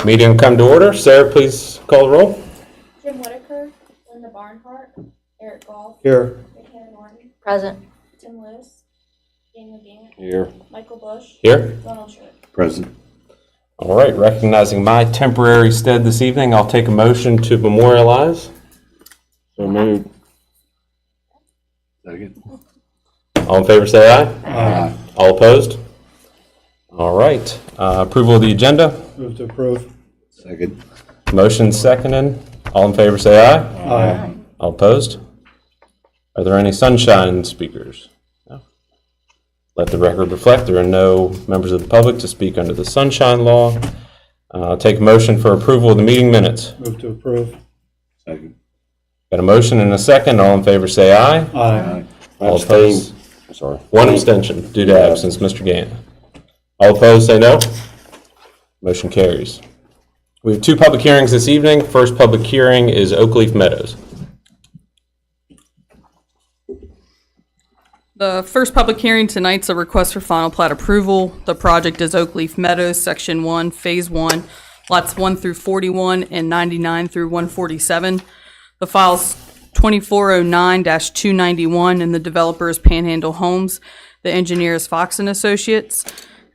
Meeting will come to order. Sarah, please call the roll. Jim Whitaker, Linda Barnhart, Eric Goff, Here. McKenna Norton, Present. Tim Lewis, Daniel Gant, Here. Michael Bush, Here. Donald Schmidt. Present. All right, recognizing my temporary stead this evening, I'll take a motion to memorialize. So moved. Second. All in favor, say aye. Aye. All opposed? All right. Approval of the agenda. Move to approve. Second. Motion seconded. All in favor, say aye. Aye. All opposed? Are there any sunshine speakers? No. Let the record reflect there are no members of the public to speak under the sunshine law. Take a motion for approval of the meeting minutes. Move to approve. Second. Got a motion and a second. All in favor, say aye. Aye. All opposed? Sorry. One abstention due to absence, Mr. Gant. All opposed, say no. Motion carries. We have two public hearings this evening. First public hearing is Oakleaf Meadows. The first public hearing tonight's a request for final plat approval. The project is Oakleaf Meadows, Section 1, Phase 1, lots 1 through 41 and 99 through 147. The file's 2409-291, and the developer is Panhandle Homes. The engineer is Fox and Associates.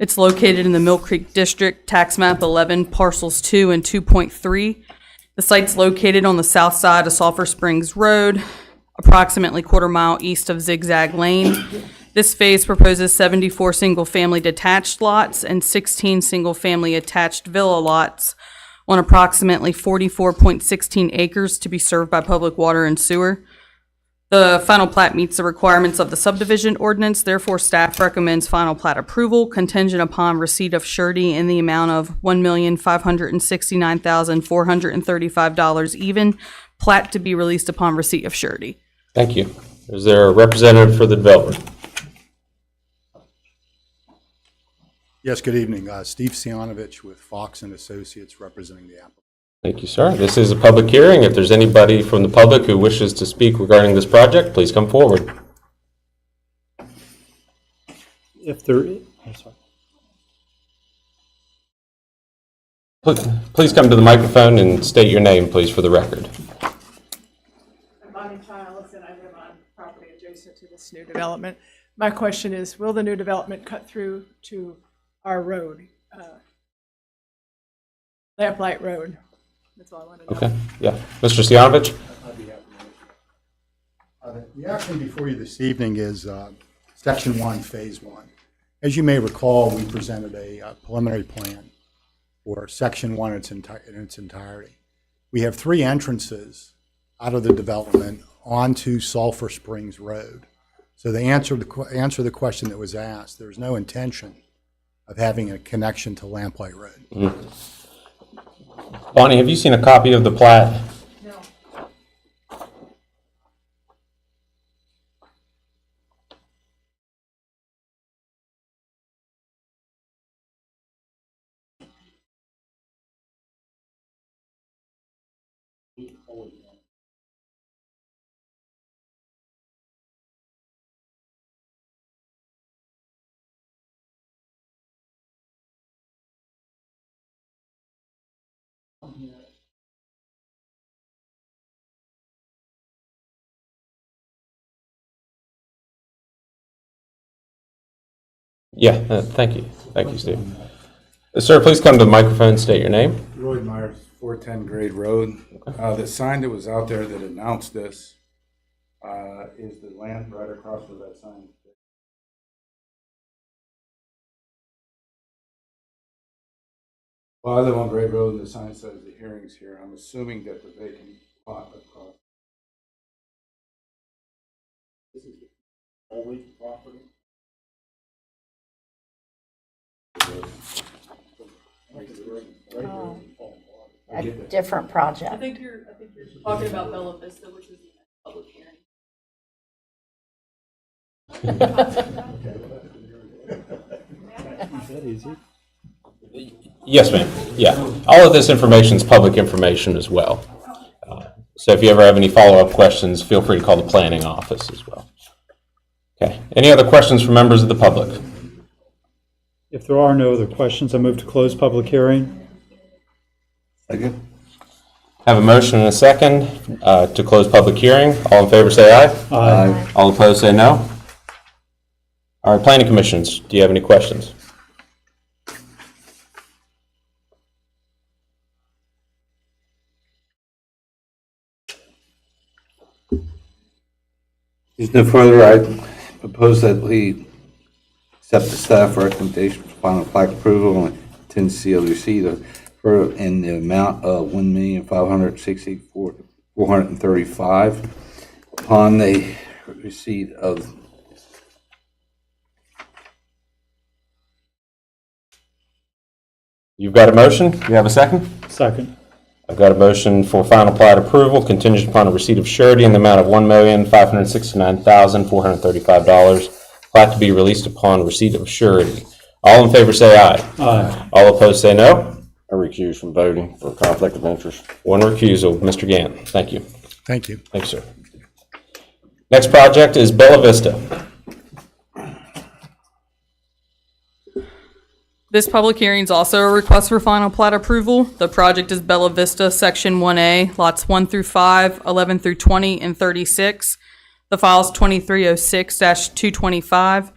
It's located in the Mill Creek District, tax map 11, parcels 2 and 2.3. The site's located on the south side of Sulphur Springs Road, approximately quarter-mile east of Zigzag Lane. This phase proposes 74 single-family detached lots and 16 single-family attached villa lots on approximately 44.16 acres to be served by public water and sewer. The final plat meets the requirements of the subdivision ordinance, therefore staff recommends final plat approval contingent upon receipt of surety in the amount of $1,569,435 even, plat to be released upon receipt of surety. Thank you. Is there a representative for the developer? Yes, good evening. Steve Sianovich with Fox and Associates representing the applicant. Thank you, sir. This is a public hearing. If there's anybody from the public who wishes to speak regarding this project, please come forward. If there is, I'm sorry. Please come to the microphone and state your name, please, for the record. I'm Bonnie Childs, and I live on property adjacent to this new development. My question is, will the new development cut through to our road, Lamplight Road? That's all I want to know. Okay, yeah. Mr. Sianovich? I'd be happy to. The action before you this evening is Section 1, Phase 1. As you may recall, we presented a preliminary plan for Section 1 in its entirety. We have 3 entrances out of the development onto Sulphur Springs Road. So to answer the question that was asked, there's no intention of having a connection to Lamplight Road. Mm-hmm. Bonnie, have you seen a copy of the plat? No. Yeah, thank you. Thank you, Steve. Sir, please come to the microphone and state your name. Roy Myers, 410 Grade Road. The sign that was out there that announced this is the land right across from that sign. Well, I live on Grade Road, and the sign says the hearing's here. I'm assuming that the vacant lot across. This is the only property. Oh, a different I project. think you're talking about Bella Vista, which is the next public hearing. Yes, ma'am. Yeah. All of this information is public information as well. So if you ever have any follow-up questions, feel free to call the planning office as well. Okay. Any other questions from members of the public? If there are no other questions, I move to close public hearing. Second. Have a motion and a second to close public hearing. All in favor say aye. Aye. All opposed say no. All right, planning commissions, do you have any questions? There's no further, I propose that we accept the staff recommendation for final plat approval on 10 CLUC for in the amount of $1,564,435 upon the receipt of. You've got a motion? You have a second? Second. I've got a motion for final plat approval contingent upon a receipt of surety in the amount of $1,569,435. Plat to be released upon receipt of surety. All in favor say aye. Aye. All opposed say no. I recuse from voting for conflict of interest. One recusal. Mr. Gann, thank you. Thank you. Thank you, sir. Next project is Bella Vista. This public hearing is also a request for final plat approval. The project is Bella Vista, Section 1A, lots 1 through 5, 11 through 20, and 36. The file is 2306-225.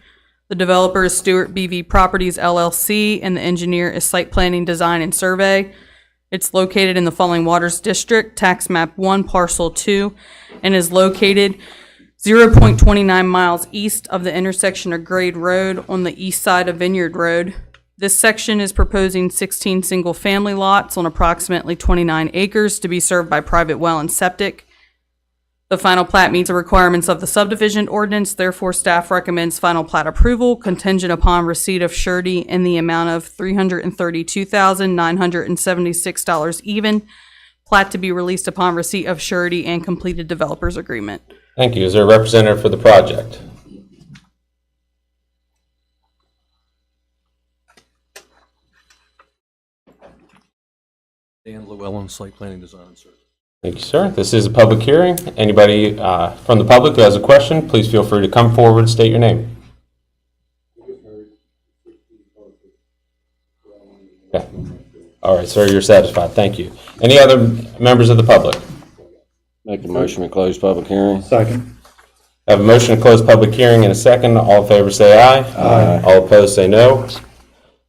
The developer is Stewart BV Properties LLC, and the engineer is Site Planning, Design, and Survey. It's located in the Falling Waters District, Tax Map 1, Parcel 2, and is located 0.29 miles east of the intersection of Grade Road on the east side of Vineyard Road. This section is proposing 16 single-family lots on approximately 29 acres to be served by private well and septic. The final plat meets the requirements of the subdivision ordinance, therefore staff recommends final plat approval contingent upon receipt of surety in the amount of $332,976 even. Plat to be released upon receipt of surety and completed developer's agreement. Thank you. Is there a representative for the project? Dan Llewellyn, Site Planning Design and Survey. Thank you, sir. This is a public hearing. Anybody from the public who has a question, please feel free to come forward, state your name. Okay. All right, sir, you're satisfied. Thank you. Any other members of the public? Make the motion to close public hearing. Second. I have a motion to close public hearing in a second. All in favor say aye. Aye. All opposed say no.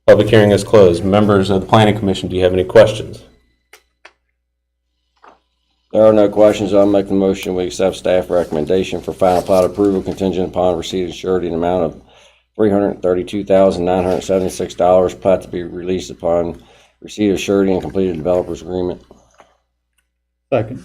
Public hearing is closed. Members of the Planning Commission, do you have any questions? There are no questions. I'll make the motion. We accept staff recommendation for final plat approval contingent upon receipt of surety in the amount of $332,976. Plat to be released upon receipt of surety and completed developer's agreement. Second.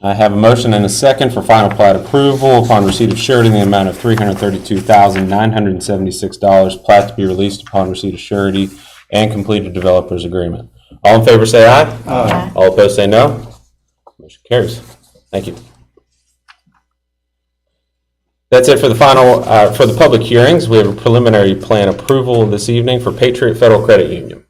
I have a motion and a second for final plat approval upon receipt of surety in the amount of $332,976. Plat to be released upon receipt of surety and completed developer's agreement. All in favor say aye. Aye. All opposed say no. Motion carries. Thank you. That's it for the final, for the public hearings. We have a preliminary plan approval this evening for Patriot Federal Credit Union.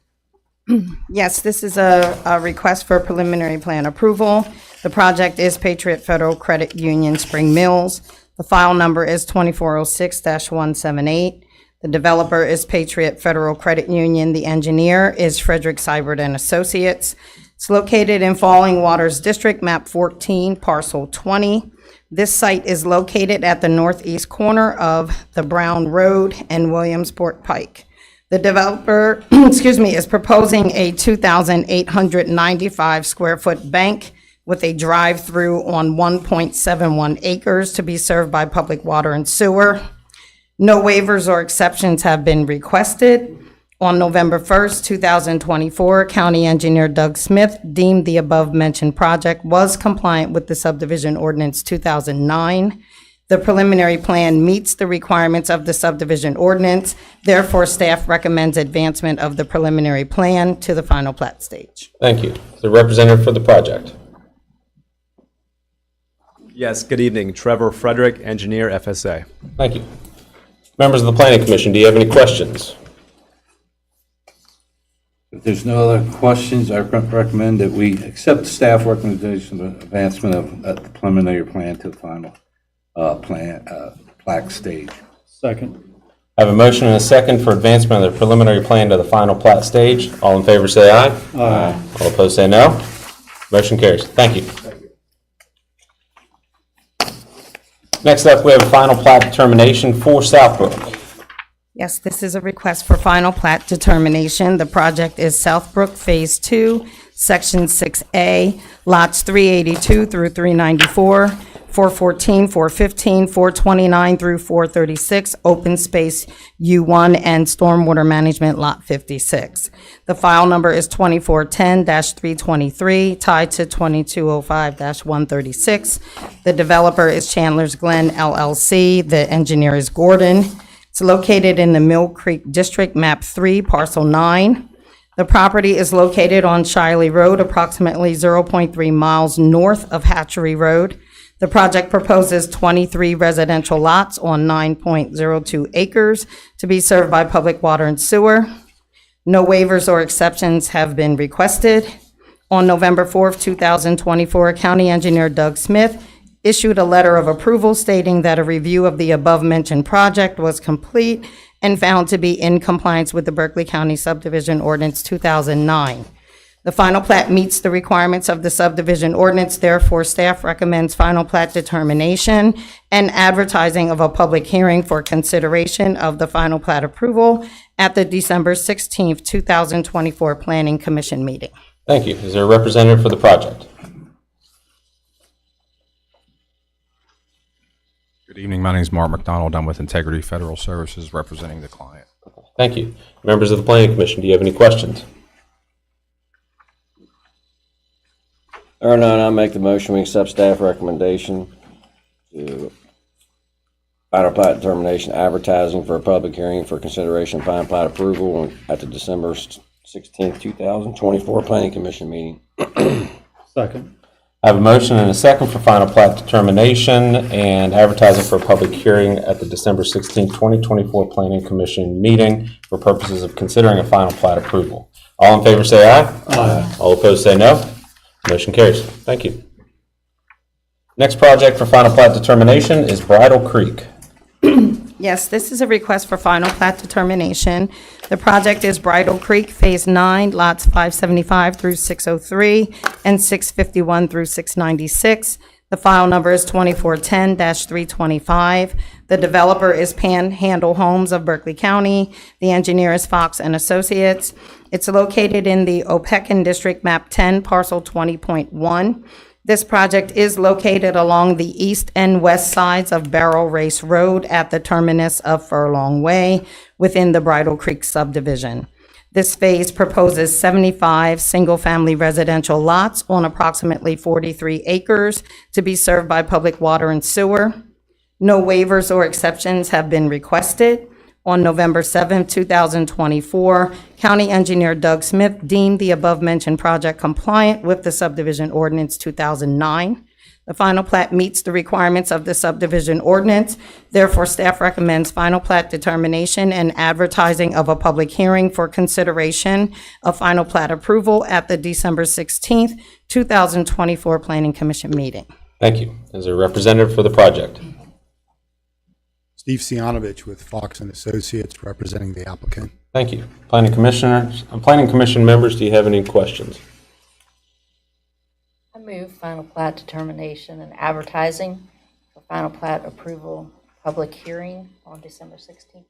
Yes, this is a request for preliminary plan approval. The project is Patriot Federal Credit Union, Spring Mills. The file number is 2406-178. The developer is Patriot Federal Credit Union. The engineer is Frederick Seibert and Associates. It's located in Falling Waters District, map 14, parcel 20. This site is located at the northeast corner of the Brown Road and Williamsport Pike. The developer, is proposing a 2,895 square foot bank with a drive-through on 1.71 acres to be served by public water and sewer. No waivers or exceptions have been requested. On November 1st, 2024, County Engineer Doug Smith deemed the above-mentioned project was compliant with the subdivision ordinance 2009. The preliminary plan meets the requirements of the subdivision ordinance. Therefore, staff recommends advancement of the preliminary plan to the final plat stage. Thank you. The representative for the project. Yes, good evening. Trevor Frederick, engineer, FSA. Thank you. Members of the Planning Commission, do you have any questions? If there's no other questions, I recommend that we accept the staff recommendation of advancement of the preliminary plan to the final plat stage. Second. I I have a motion and a second for advancement of the preliminary plan to the final plat stage. All in favor say aye. Aye. All opposed say no. Motion carries. Thank you. Next up, we have a final plat determination for Southbrook. Yes, this is a request for final plat determination. The project is Southbrook Phase 2, Section 6A, lots 382 through 394, 414, 415, 429 through 436, open space U1 and stormwater management lot 56. The file number is 2410-323, tied to 2205-136. The developer is Chandler's Glen LLC. The engineer is Gordon. It's located in the Mill Creek District, map 3, parcel 9. The property is located on Shiley Road, approximately 0.3 miles north of Hatchery Road. The project proposes 23 residential lots on 9.02 acres to be served by public water and sewer. No waivers or exceptions have been requested. On November 4th, 2024, County Engineer Doug Smith issued a letter of approval stating that a review of the above-mentioned project was complete and found to be in compliance with the Berkeley County Subdivision Ordinance 2009. The final plat meets the requirements of the subdivision ordinance, therefore staff recommends final plat determination and advertising of a public hearing for consideration of the final plat approval at the December 16th, 2024 Planning Commission meeting. Thank you. Is there a representative for the project? Good evening. My name is Mark McDonald. I'm with Integrity Federal Services representing the client. Thank you. Members of the Planning Commission, do you have any questions? There are none. I'll make the motion. We accept staff recommendation to final plat determination advertising for a public hearing for consideration of final plat approval at the December 16th, 2024 Planning Commission meeting. Second. I have a motion and a second for final plat determination and advertising for a public hearing at the December 16, 2024 Planning Commission meeting for purposes of considering a final plat approval. All in favor say aye. Aye. All opposed say no. Motion carries. Thank you. Next project for final plat determination is Bridle Creek. Yes, this is a request for final plat determination. The project is Bridle Creek, Phase 9, lots 575 through 603 and 651 through 696. The file number is 2410-325. The developer is Panhandle Homes of Berkeley County. The engineer is Fox and Associates. It's located in the Opequon District, map 10, parcel 20.1. This project is located along the east and west sides of Barrel Race Road at the terminus of Furlong Way within the Bridle Creek subdivision. This phase proposes 75 single-family residential lots on approximately 43 acres to be served by public water and sewer. No waivers or exceptions have been requested. On November 7, 2024, County Engineer Doug Smith deemed the above-mentioned project compliant with the Subdivision Ordinance 2009. The final plat meets the requirements of the subdivision ordinance. Therefore, staff recommends final plat determination and advertising of a public hearing for consideration of final plat approval at the December 16th, 2024 Planning Commission meeting. Thank you. Is there a representative for the project? Steve Sianovich with Fox and Associates representing the applicant. Thank you. Planning Commissioners, Planning Commission members, do you have any questions? I move final plat determination and advertising for final plat approval, public hearing on December 16th.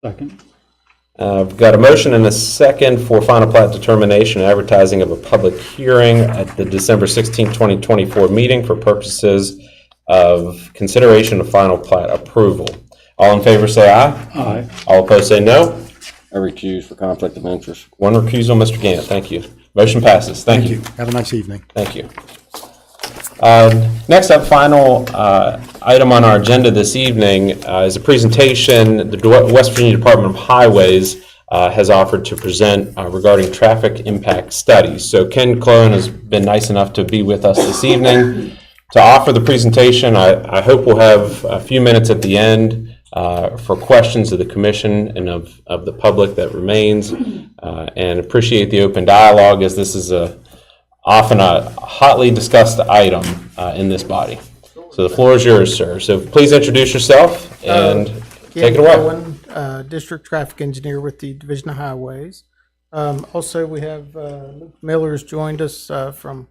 Second. I've got a motion and a second for final plat determination and advertising of a public hearing at the December 16, 2024 meeting for purposes of consideration of final plat approval. All in favor say aye. Aye. All opposed say no. I recuse for conflict of interest. One recusal, Mr. Gant. Thank you. Motion passes. Thank you. Have a nice evening. Thank you. Next up, final item on our agenda this evening is a presentation the West Virginia Department of Highways has offered to present regarding traffic impact studies. So Ken Clone has been nice enough to be with us this evening to offer the presentation. I hope we'll have a few minutes at the end for questions of the commission and of the public that remains, and appreciate the open dialogue, as this is often a hotly discussed item in this body. So the floor is yours, sir. So please introduce yourself and Take Ken it away. Cohen, District Traffic Engineer with the Division of Highways. Also, we have Luke Miller's joined us from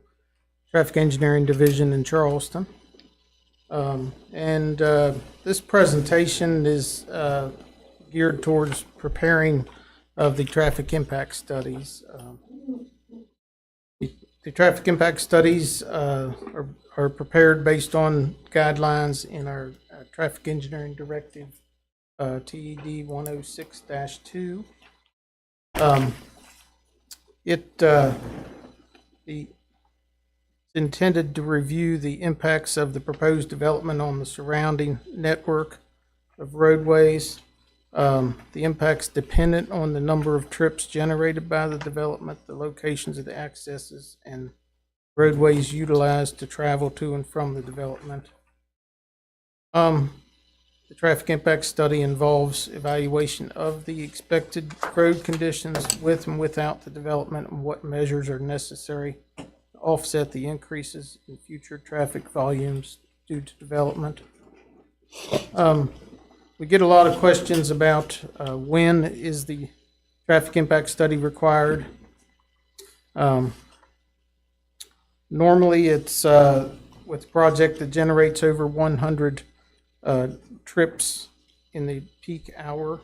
Traffic Engineering Division in Charleston. This presentation is geared towards preparing of the traffic impact studies. The traffic impact studies are prepared based on guidelines in our Traffic Engineering Directive, TED 106-2. It's intended to review the impacts of the proposed development on the surrounding network of roadways. The impacts dependent on the number of trips generated by the development, the locations of the accesses, and roadways utilized to travel to and from the development. The traffic impact study involves evaluation of the expected road conditions with and without the development and what measures are necessary to offset the increases in future traffic volumes due to development. We get a lot of questions about when is the traffic impact study required. Normally, it's with a project that generates over 100 trips in the peak hour.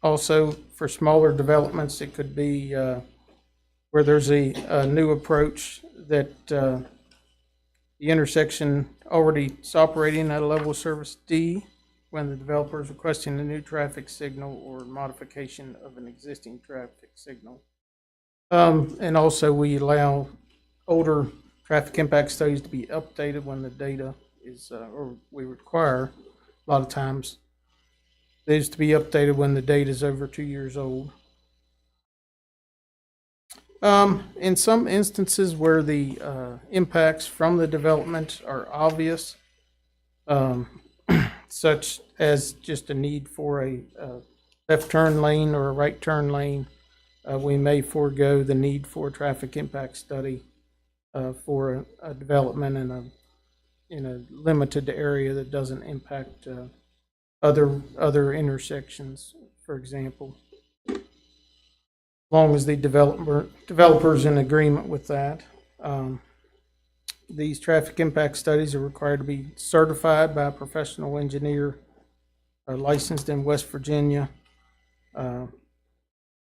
Also, for smaller developments, it could be where there's a new approach that the intersection already is operating at a level of service D when the developer is requesting a new traffic signal or modification of an existing traffic signal. And also we allow older traffic impact studies to be updated when the data is, or we require a lot of times these to be updated when the data is over 2 years old. In some instances where the impacts from the development are obvious, such as just a need for a left turn lane or a right turn lane, we may forego the need for a traffic impact study for a development in a limited area that doesn't impact other intersections, for example. As long as the developer's in agreement with that. These traffic impact studies are required to be certified by a professional engineer licensed in West Virginia.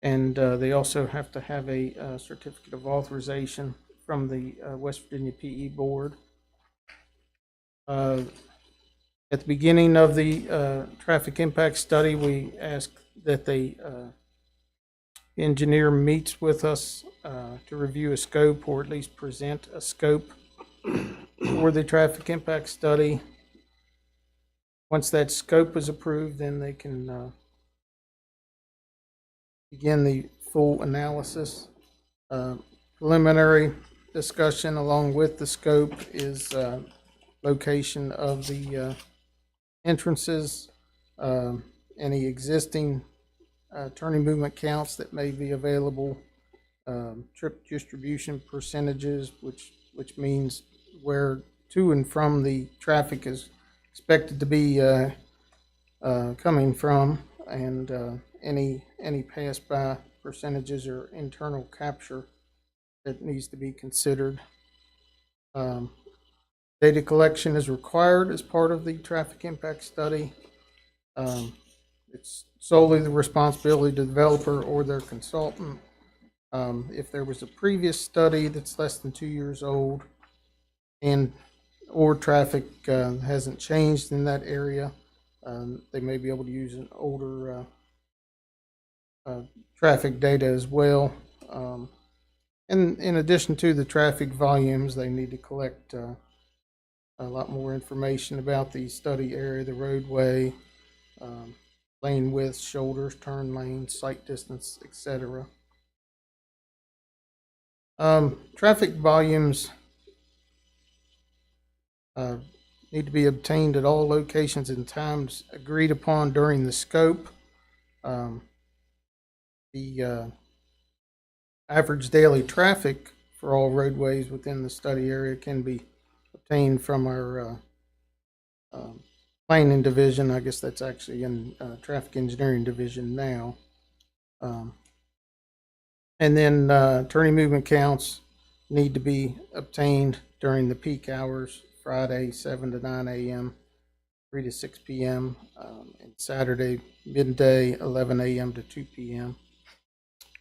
And they also have to have a certificate of authorization from the West Virginia PE Board. At the beginning of the traffic impact study, we ask that the engineer meets with us to review a scope or at least present a scope for the traffic impact study. Once that scope is approved, then they can begin the full analysis. Preliminary discussion along with the scope is location of the entrances, any existing turning movement counts that may be available, trip distribution percentages, which means where to and from the traffic is expected to be coming from, and any pass-by percentages or internal capture that needs to be considered. Data collection is required as part of the traffic impact study. It's solely the responsibility of the developer or their consultant. If there was a previous study that's less than 2 years old or traffic hasn't changed in that area, they may be able to use an older traffic data as well. And in addition to the traffic volumes, they need to collect a lot more information about the study area, the roadway, lane width, shoulders, turn lanes, sight distance, etc. Traffic volumes need to be obtained at all locations and times agreed upon during the scope. The average daily traffic for all roadways within the study area can be obtained from our planning division. I guess that's actually in traffic engineering division now. And then turning movement counts need to be obtained during the peak hours, Friday 7 to 9 a.m., 3 to 6 p.m., and Saturday midday 11 a.m. to 2 p.m.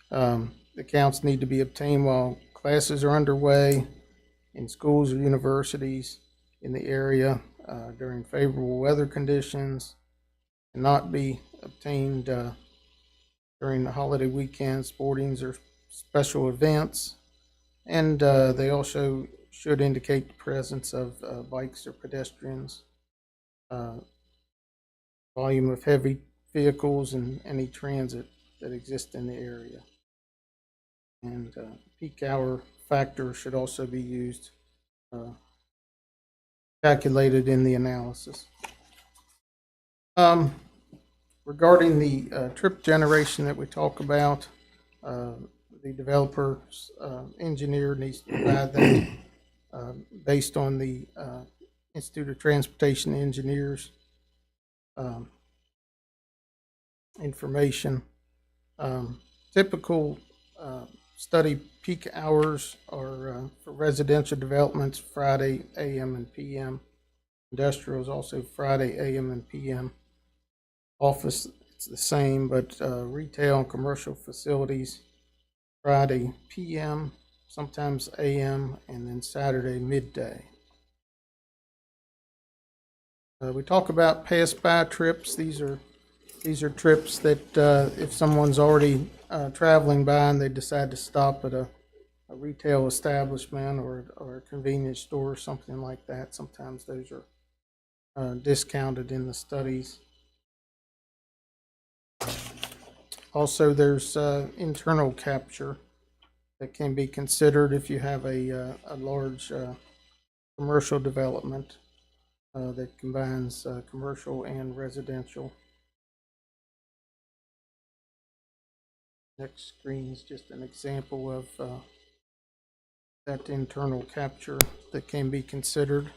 The counts need to be obtained while classes are underway in schools or universities in the area during favorable weather conditions, and not be obtained during the holiday weekends, sportings, or special events. And they also should indicate the presence of bikes or pedestrians, volume of heavy vehicles, and any transit that exists in the area. And peak hour factor should also be used, calculated in the analysis. Regarding the trip generation that we talk about, the developer's engineer needs to provide that based on the Institute of Transportation Engineers information. Typical study peak hours are for residential developments Friday AM and PM. Industrial is also Friday AM and PM. Office, it's the same, but retail and commercial facilities Friday PM, sometimes AM, and then Saturday midday. We talk about pass-by trips. These are trips that if someone's already traveling by and they decide to stop at a retail establishment or a convenience store or something like that, sometimes those are discounted in the studies. Also, there's internal capture that can be considered if you have a large commercial development that combines commercial and residential. Next screen is just an example of that internal capture that can be considered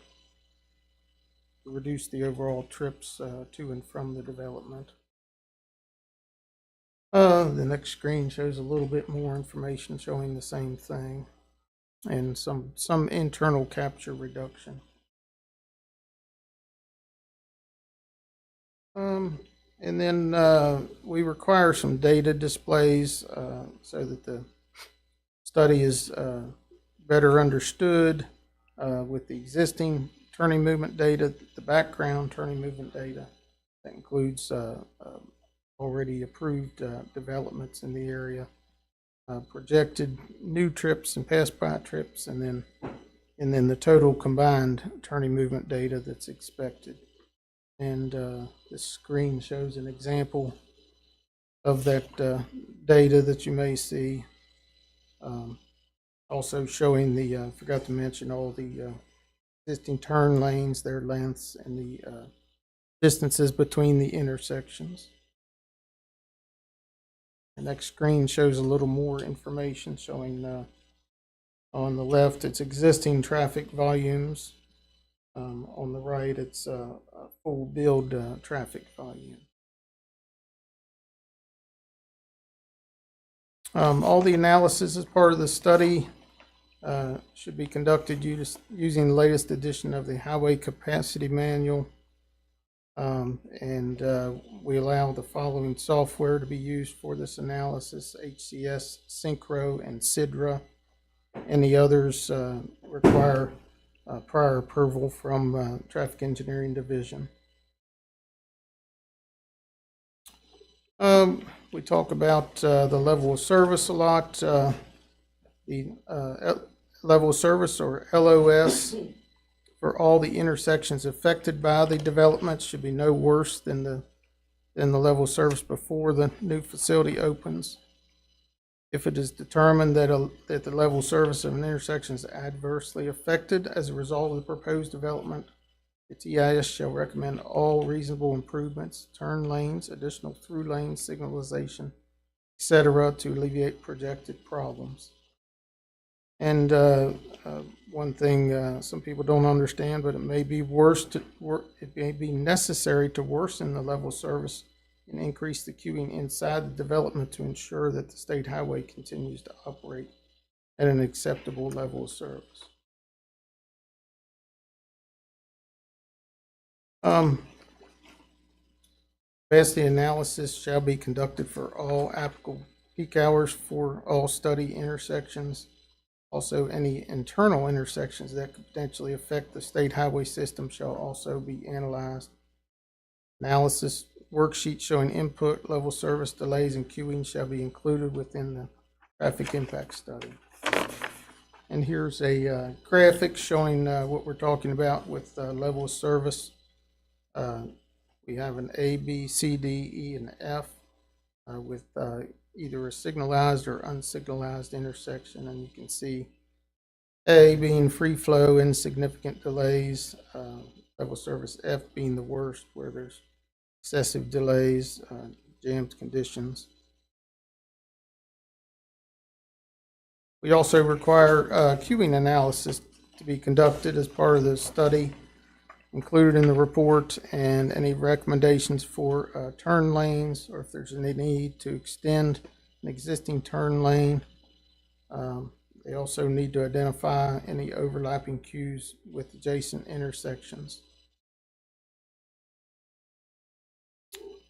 to reduce the overall trips to and from the development. The next screen shows a little bit more information showing the same thing and some internal capture reduction. And then we require some data displays so that the study is better understood with the existing turning movement data, the background turning movement data. That includes already approved developments in the area, projected new trips and pass-by trips, and then the total combined turning movement data that's expected. And this screen shows an example of that data that you may see. Also showing the, forgot to mention all the existing turn lanes, their lengths, and the distances between the intersections. The next screen shows a little more information showing on the left it's existing traffic volumes. On the right it's a full build traffic volume. All the analysis as part of the study should be conducted using the latest edition of the Highway Capacity Manual. And we allow the following software to be used for this analysis: HCS, Synchro, and Sidra. Any others require prior approval from Traffic Engineering Division. We talk about the level of service a lot. The level of service, or LOS, for all the intersections affected by the development should be no worse than the level of service before the new facility opens. If it is determined that the level of service of an intersection is adversely affected as a result of the proposed development, the TIS shall recommend all reasonable improvements, turn lanes, additional through lane signalization, etc., to alleviate projected problems. And one thing some people don't understand, but it may be it may be necessary to worsen the level of service and increase the queuing inside the development to ensure that the state highway continues to operate at an acceptable level of service. Capacity analysis shall be conducted for all applicable peak hours for all study intersections. Also, any internal intersections that could potentially affect the state highway system shall also be analyzed. Analysis worksheet showing input, level service delays, and queuing shall be included within the traffic impact study. And here's a graphic showing what we're talking about with level of service. We have an A, B, C, D, E, and F with either a signalized or unsignalized intersection, and you can see A being free flow, insignificant delays, level service F being the worst, where there's excessive delays, jammed conditions. We also require queuing analysis to be conducted as part of the study included in the report, and any recommendations for turn lanes, or if there's any need to extend an existing turn lane. They also need to identify any overlapping queues with adjacent intersections.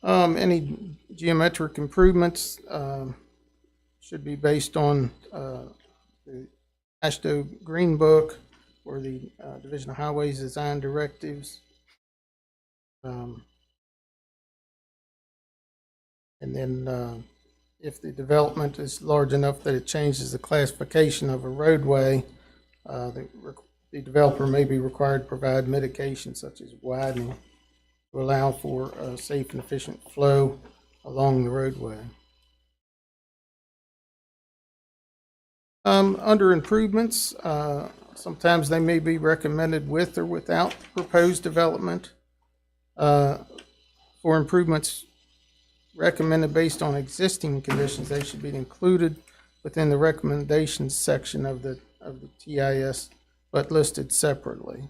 Any geometric improvements should be based on the AASHTO Green Book or the Division of Highways Design Directives. And then if the development is large enough that it changes the classification of a roadway, the developer may be required to provide mitigation such as widening to allow for a safe and efficient flow along the roadway. Under improvements, sometimes they may be recommended with or without proposed development. For improvements recommended based on existing conditions, they should be included within the recommendations section of the TIS, but listed separately.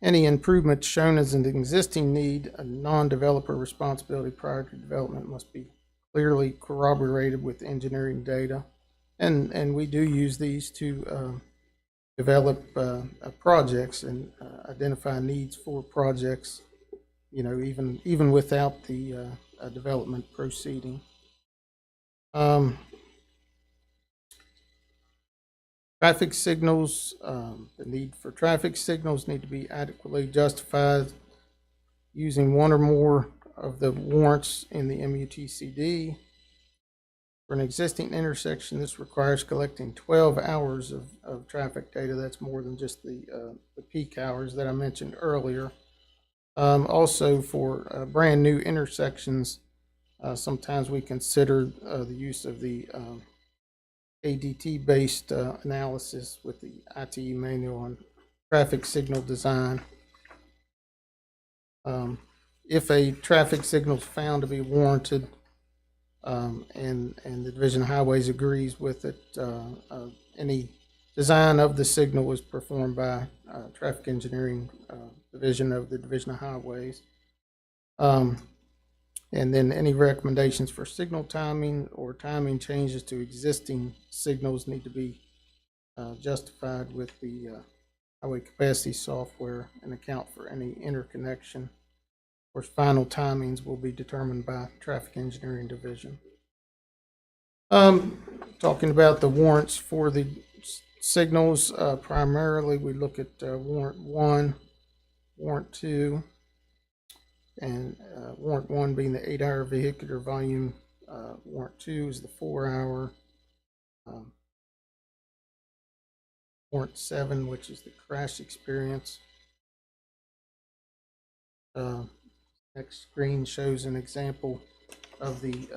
Any improvement shown as an existing need, a non-developer responsibility prior to development, must be clearly corroborated with engineering data. And we do use these to develop projects and identify needs for projects, you know, even without the development proceeding. Traffic signals, the need for traffic signals need to be adequately justified using one or more of the warrants in the MUTCD. For an existing intersection, this requires collecting 12 hours of traffic data. That's more than just the peak hours that I mentioned earlier. Also, for brand new intersections, sometimes we consider the use of the ADT-based analysis with the ITE manual on traffic signal design. If a traffic signal is found to be warranted, and the Division of Highways agrees with it, any design of the signal is performed by Traffic Engineering Division of the Division of Highways. And then any recommendations for signal timing or timing changes to existing signals need to be justified with the highway capacity software and account for any interconnection. Of course, final timings will be determined by Traffic Engineering Division. Talking about the warrants for the signals, primarily we look at Warrant 1, Warrant 2, and Warrant 1 being the 8-hour vehicular volume. Warrant 2 is the 4-hour. Warrant 7, which is the crash experience. Next screen shows an example of the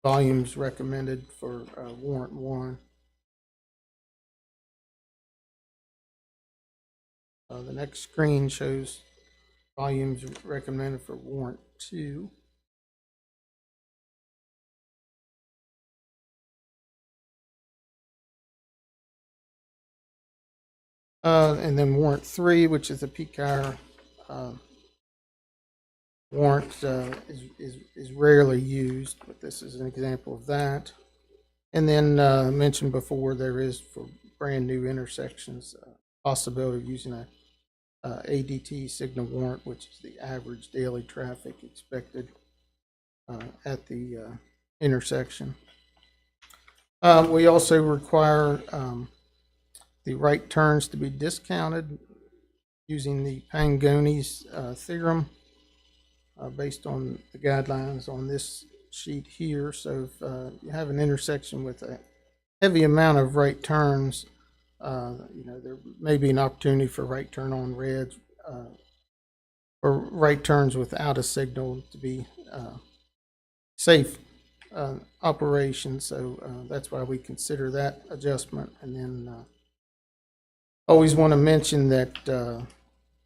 volumes recommended for Warrant 1. The next screen shows volumes recommended for Warrant 2. And then warrant 3, which is the peak hour warrant, is rarely used, but this is an example of that. And then mentioned before, there is for brand new intersections possibility of using a ADT signal warrant, which is the average daily traffic expected at the intersection. We also require the right turns to be discounted using the Pangoni's theorem based on the guidelines on this sheet here. So if you have an intersection with a heavy amount of right turns, there may be an opportunity for right turn on red or right turns without a signal to be safe operation. So that's why we consider that adjustment. And then always want to mention that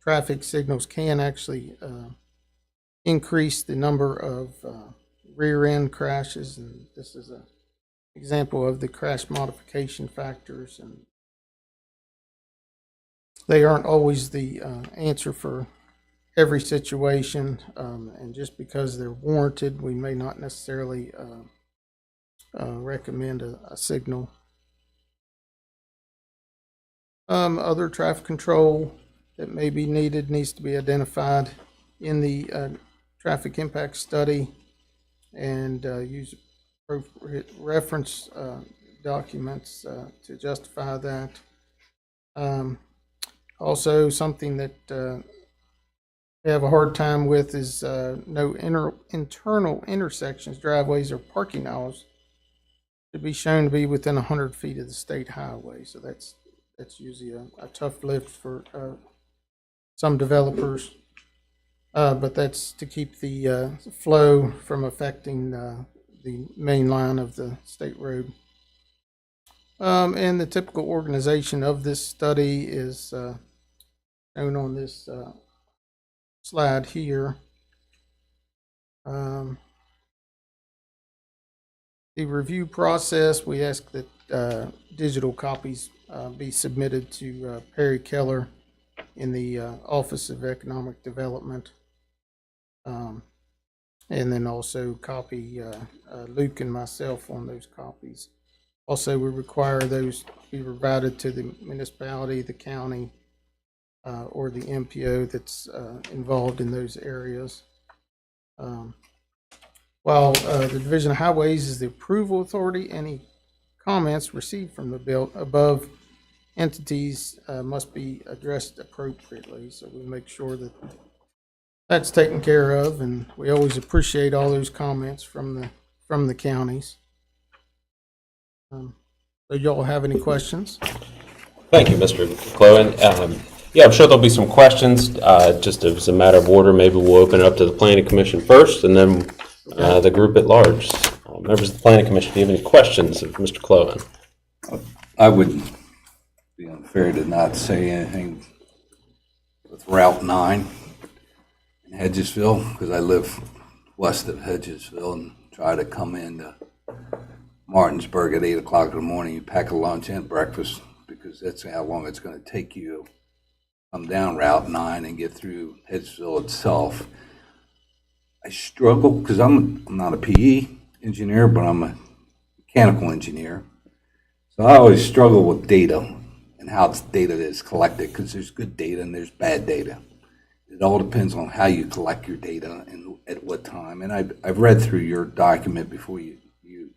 traffic signals can actually increase the number of rear end crashes, and this is an example of the crash modification factors, and they aren't always the answer for every situation, and just because they're warranted, we may not necessarily recommend a signal. Other traffic control that may be needed needs to be identified in the traffic impact study, and use appropriate reference documents to justify that. Also, something that we have a hard time with is no internal intersections, driveways, or parking aisles to be shown to be within 100 feet of the state highway. So that's usually a tough lift for some developers, but that's to keep the flow from affecting the main line of the state road. And the typical organization of this study is shown on this slide here. The review process, we ask that digital copies be submitted to Perry Keller in the Office of Economic Development, and then also copy Luke and myself on those copies. Also, we require those to be provided to the municipality, the county, or the MPO that's involved in those areas. While the Division of Highways is the approval authority, any comments received from the above entities must be addressed appropriately. So we make sure that that's taken care of, and we always appreciate all those comments from the counties. So y'all have any questions? Thank you, Mr. McClellan. Yeah, I'm sure there'll be some questions. Just as a matter of order, maybe we'll open it up to the Planning Commission first, and then the group at large. Members of the Planning Commission, do you have any questions of Mr. Clowen? I would be unfair to not say anything with Route 9 in Hedgesville, because I live west of Hedgesville and try to come into Martinsburg at 8 o'clock in the morning. You pack a lunch and breakfast, because that's how long it's going to take you to come down Route 9 and get through Hedgesville itself. I struggle because I'm not a PE engineer, but I'm a mechanical engineer. So I always struggle with data and how this data is collected, because there's good data and there's bad data. It all depends on how you collect your data and at what time. And I've read through your document before you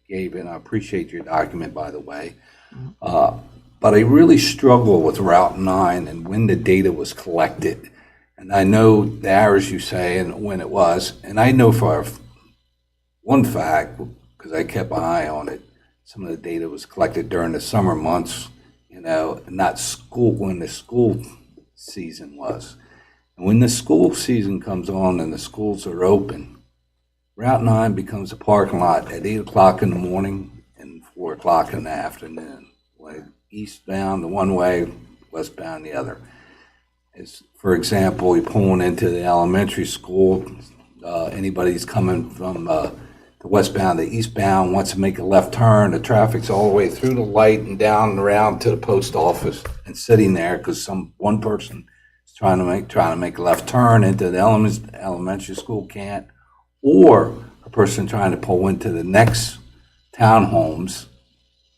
gave it, and I appreciate your document, by the way. But I really struggle with Route 9 and when the data was collected. And I know the hours you say and when it was. And I know for one fact, because I kept an eye on it, some of the data was collected during the summer months, not school, when the school season was. And when the school season comes on and the schools are open, Route 9 becomes a parking lot at 8 o'clock in the morning and 4 o'clock in the afternoon. Like eastbound the one way, westbound the other. For example, you're pulling into the elementary school, anybody's coming from the the westbound to eastbound, wants to make a left turn, the traffic's all the way through the light and down and around to the post office and sitting there because one person is trying to make a left turn into the elementary school can't, or a person trying to pull into the next townhomes,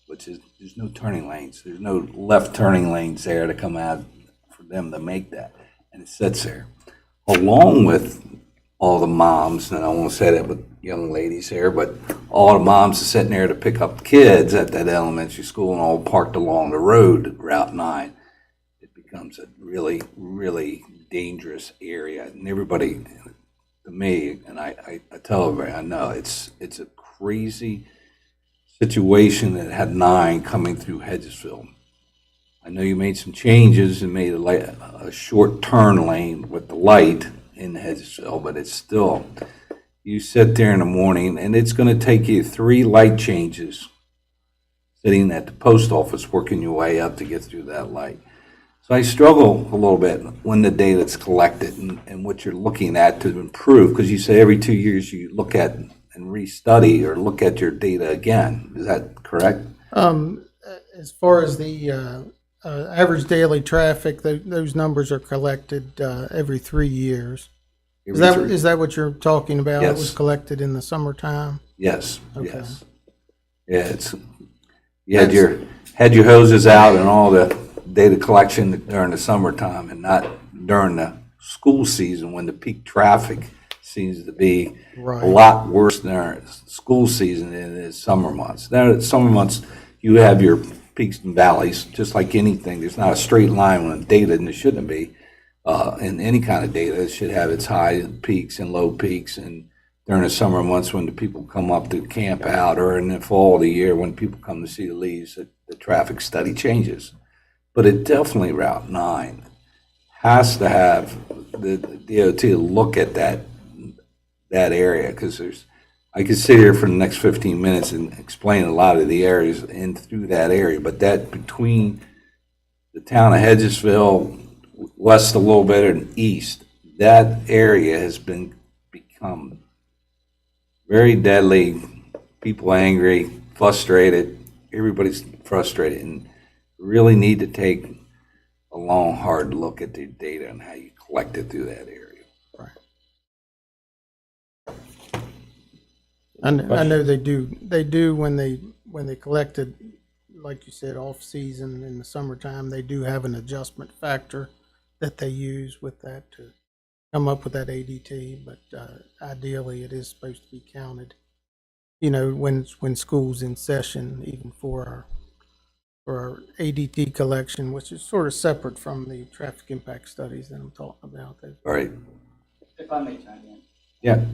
which is, there's no turning lanes. There's no left turning lanes there to come out for them to make that. And it sits there. Along with all the moms, and I won't say that with young ladies here, but all the moms are sitting there to pick up kids at that elementary school and all parked along the road, Route 9. It becomes a really, really dangerous area. And everybody, to me, and I tell everybody, I know it's a crazy situation that had 9 coming through Hedgesville. I know you made some changes and made a short turn lane with the light in Hedgesville, but it's still, you sit there in the morning and it's going to take you 3 light changes sitting at the post office working your way up to get through that light. So I struggle a little bit when the data's collected and what you're looking at to improve, because you say every 2 years you look at and restudy or look at your data again. Is that correct? As far as the average daily traffic, those numbers are collected every 3 years. Is that what you're talking about? Yes. It was collected in the summertime? Yes, Okay. yes. Yeah, you had your hoses out and all the data collection during the summertime and not during the school season when the peak traffic seems to be Right. a lot worse than our school season than it is summer months. Now, summer months, you have your peaks and valleys, just like anything. There's not a straight line with data, and there shouldn't be. In any kind of data, it should have its high peaks and low peaks. And during the summer months when the people come up to camp out, or in the fall of the year when people come to see the leaves, the traffic study changes. But it definitely, Route 9 has to have the DOT look at that area, because I could sit here for the next 15 minutes and explain a lot of the areas in through that area, but that between the town of Hedgesville, west a little bit and east, that area has become very deadly. People angry, frustrated. Everybody's frustrated, and really need to take a long, hard look at the data and how you collect it through that area. I know they do. They do when they collected, like you said, off season in the summertime. They do have an adjustment factor that they use with that to come up with that ADT. But ideally, it is supposed to be counted. You know, when school's in session, even for our ADT collection, which is sort of separate from the traffic impact studies that I'm talking about. Right. If I may chime in. Yeah.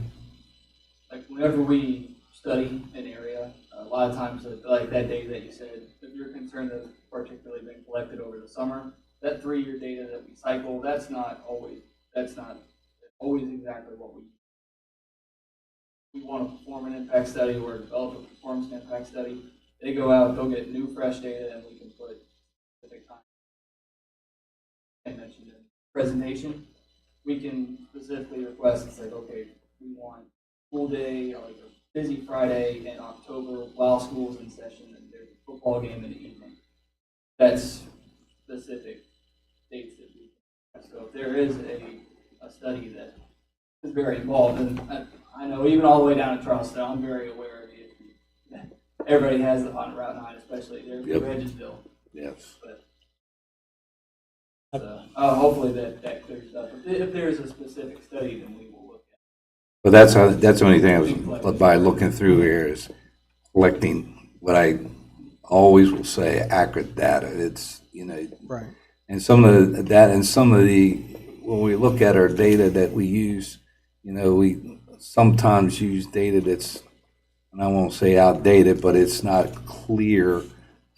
Like whenever we study an area, a lot of times, like that data that you said, if you're concerned that it's particularly been collected over the summer, that 3-year data that we cycle, that's not always exactly what we want to perform an impact study or develop a performance impact study. They go out, they'll get new, fresh data, and we can put specific time. I mentioned in the presentation, we can specifically request, it's like, okay, we want school day, like a busy Friday in October while school's in session, and there's a football game in the evening. That's specific dates that we have. So if there is a study that is very involved, and I know even all the way down to Charleston, I'm very aware of the issue that everybody has on Route 9, especially there through Hedgesville. Yes. But hopefully that clears up. If there is a specific study, then we will look at it. But that's the only thing I was, by looking through here, is collecting what I always will say, accurate data. It's, you know, Right. and some of that, and some of the, when we look at our data that we use, you know, we sometimes use data that's, and I won't say outdated, but it's not clear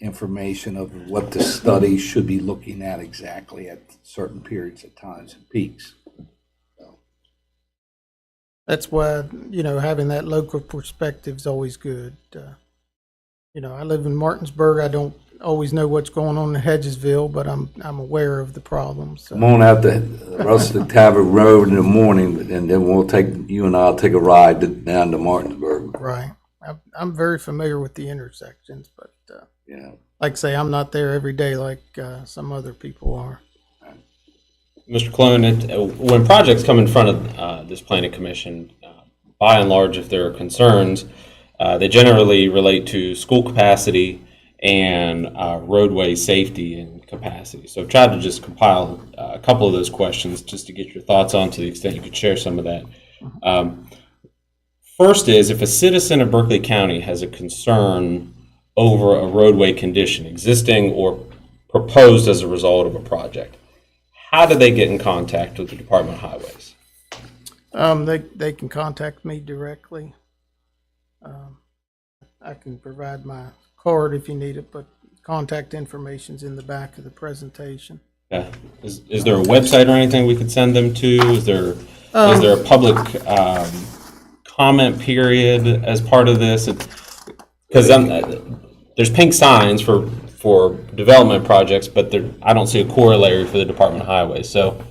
information of what the study should be looking at exactly at certain periods of times and peaks. So. That's why, you know, having that local perspective is always good. You know, I live in Martinsburg. I don't always know what's going on in Hedgesville, but I'm aware of the problems. So. Come on out to Rustic Tavern Road in the morning, and then you and I'll take a ride down to Martinsburg. Right. Right. I'm very familiar with the intersections, but Yeah. like I say, I'm not there every day like some other people are. Mr. Clone, when projects come in front of this planning commission, by and large, if there are concerns, they generally relate to school capacity and roadway safety and capacity. So I've tried to just compile a couple of those questions just to get your thoughts on, to the extent you could share some of that. First is, if a citizen of Berkeley County has a concern over a roadway condition, existing or proposed as a result of a project, how do they get in contact with the Department of Highways? They can contact me directly. I can provide my card if you need it, but contact information's in the back of the presentation. Yeah. Is there a website or anything we could send them to? Is there a public comment period as part of this? Because there's pink signs for development projects, but I don't see a corollary for the Department of Highways. So